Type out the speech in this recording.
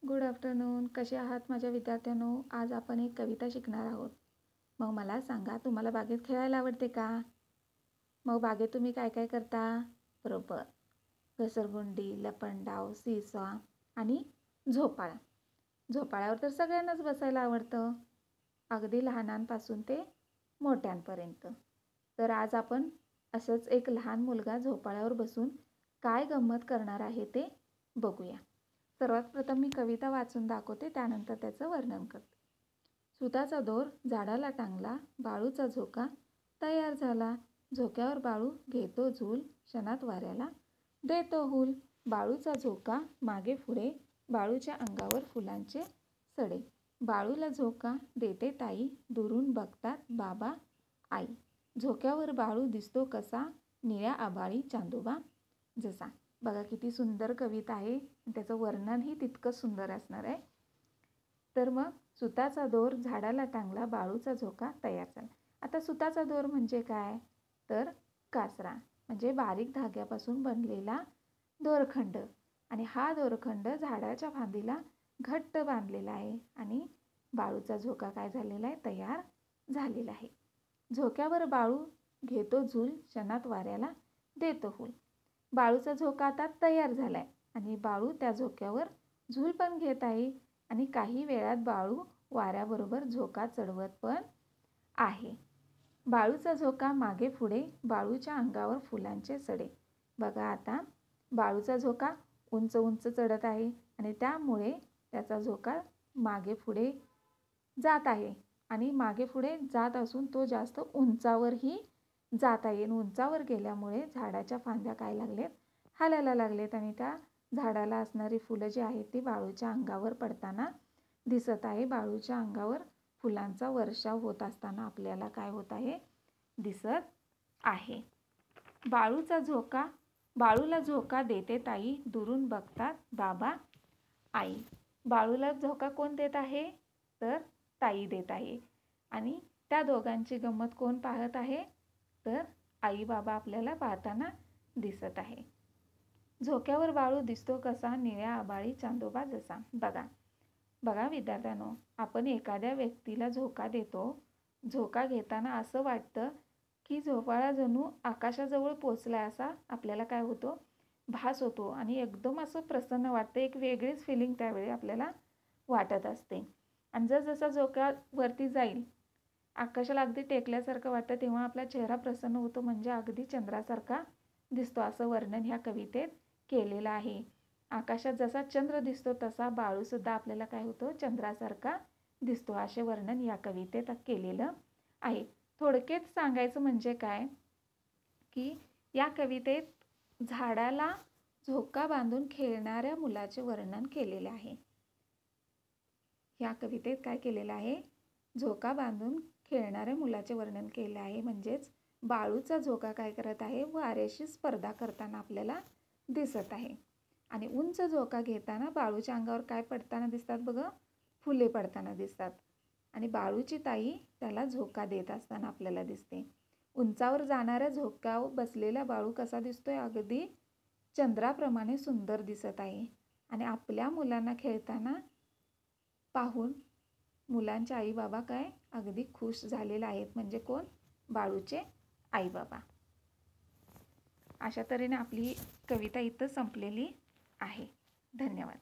Good afternoon. कसे आहात माझ्या विद्यार्थ्यांनो? आज आपण एक कविता शिकणार आहोत. मग मला सांगा, तुम्हाला बागेत खेळायला आवडते का? मग बागेत तुम्ही काय काय करता? बरोबर, घसरगुंडी, लपंडाव, सीसॉ आणि झोपाळा. झोपाळ्यावर तर सगळ्यांनाच बसायला आवडतं, अगदी लहानांपासून ते मोठ्यांपर्यंत. तर आज आपण असंच एक लहान मुलगा झोपाळ्यावर बसून काय गंमत करणार आहे ते बघूया. सर्वात प्रथम मी कविता वाचून दाखवते, त्यानंतर त्याचं वर्णन करते. सुताचा दोर झाडाला टांगला, बाळूचा झोका तयार झाला. झोक्यावर बाळू घेतो झूल, क्षणात वाऱ्याला देतो हूल. बाळूचा झोका मागे पुढे, बाळूच्या अंगावर फुलांचे सडे. बाळूला झोका देते ताई, दुरून बघतात बाबा आई. झोक्यावर बाळू दिसतो कसा, निळ्या आभाळी चांदोबा जसा. बघा किती सुंदर कविता आहे, त्याचं वर्णनही तितकंच सुंदर असणार आहे. तर मग सुताचा दोर झाडाला टांगला, बाळूचा झोका तयार झाला. आता सुताचा दोर म्हणजे काय? तर कासरा, म्हणजे बारीक धाग्यापासून बनलेला दोरखंड. आणि हा दोरखंड झाडाच्या फांदीला घट्ट बांधलेला आहे आणि बाळूचा झोका काय झालेला आहे? तयार झालेला आहे. झोक्यावर बाळू घेतो झूल, क्षणात वाऱ्याला देतो हूल. बाळूचा झोका आता तयार झालाय आणि बाळू त्या झोक्यावर झूल पण घेत आहे आणि काही वेळात बाळू वाऱ्याबरोबर झोका चढवत पण आहे. बाळूचा झोका मागे पुढे, बाळूच्या अंगावर फुलांचे सडे. बघा आता बाळूचा झोका उंच उंच चढत आहे आणि त्यामुळे त्याचा झोका मागे पुढे जात आहे आणि मागे पुढे जात असून तो जास्त उंचावरही जात आहे. उंचावर गेल्यामुळे झाडाच्या फांद्या काय लागलेत? हालायला लागलेत आणि त्या झाडाला असणारी फुलं जी आहेत ती बाळूच्या अंगावर पडताना दिसत आहे. बाळूच्या अंगावर फुलांचा वर्षाव होत असताना आपल्याला काय होत आहे? दिसत आहे. बाळूला झोका देते ताई, दुरून बघतात बाबा आई. बाळूला झोका कोण देत आहे? तर ताई देत आहे. आणि त्या दोघांची गंमत कोण पाहत आहे? तर आई बाबा आपल्याला पाहताना दिसत आहे. झोक्यावर बाळू दिसतो कसा, निळ्या आभाळी चांदोबा जसा. बघा विद्यार्थ्यांनो, आपण एखाद्या व्यक्तीला झोका देतो. झोका घेताना असं वाटतं की झोपाळा जणू आकाशाजवळ पोचलाय असा आपल्याला काय होतो? भास होतो आणि एकदम असं प्रसन्न वाटतं. एक वेगळीच फिलिंग त्यावेळी आपल्याला वाटत असते. आणि जसजसा झोका वरती जाईल, आकाशाला अगदी टेकल्यासारखं वाटतं, तेव्हा आपला चेहरा प्रसन्न होतो, म्हणजे अगदी चंद्रासारखा दिसतो. असं वर्णन ह्या कवितेत केलेलं आहे. आकाशात जसा चंद्र दिसतो तसा बाळूसुद्धा आपल्याला काय होतो? चंद्रासारखा दिसतो. असे वर्णन या कवितेत केलेलं आहे. थोडक्यात सांगायचं म्हणजे काय की या कवितेत झाडाला झोका बांधून खेळणाऱ्या मुलाचे वर्णन केलेले आहे. या कवितेत काय केलेलं आहे? झोका बांधून खेळणाऱ्या मुलाचे वर्णन केले आहे. म्हणजेच बाळूचा झोका काय करत आहे? वाऱ्याशी स्पर्धा करताना आपल्याला दिसत आहे. आणि उंच झोका घेताना बाळूच्या अंगावर काय पडताना दिसतात? बघा, फुले पडताना दिसतात. आणि बाळूची ताई त्याला झोका देत असताना आपल्याला दिसते. उंचावर जाणाऱ्या झोक्यावर बसलेला बाळू कसा दिसतोय? अगदी चंद्राप्रमाणे सुंदर दिसत आहे. आणि आपल्या मुलांना खेळताना पाहून मुलांचे आई बाबा काय अगदी खुश झालेले आहेत. म्हणजे कोण? बाळूचे आई बाबा. अशा तऱ्हेने आपली कविता इथं संपलेली आहे. धन्यवाद.